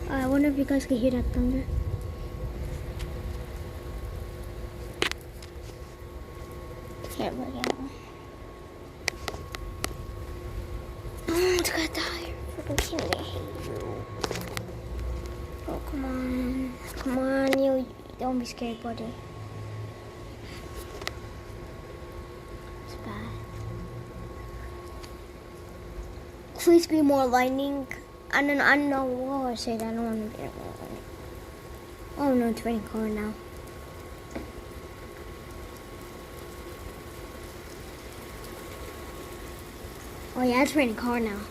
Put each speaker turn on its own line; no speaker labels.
I wonder if you guys can hear that thunder. Here we go. Oh, it's gonna die. Freaking kill me. Oh, come on. Come on, you. Don't be scared, buddy. It's bad. Please be more lightning. I don't know what I said. I don't want to be. Oh no, it's raining hard now. Oh yeah, it's raining hard now.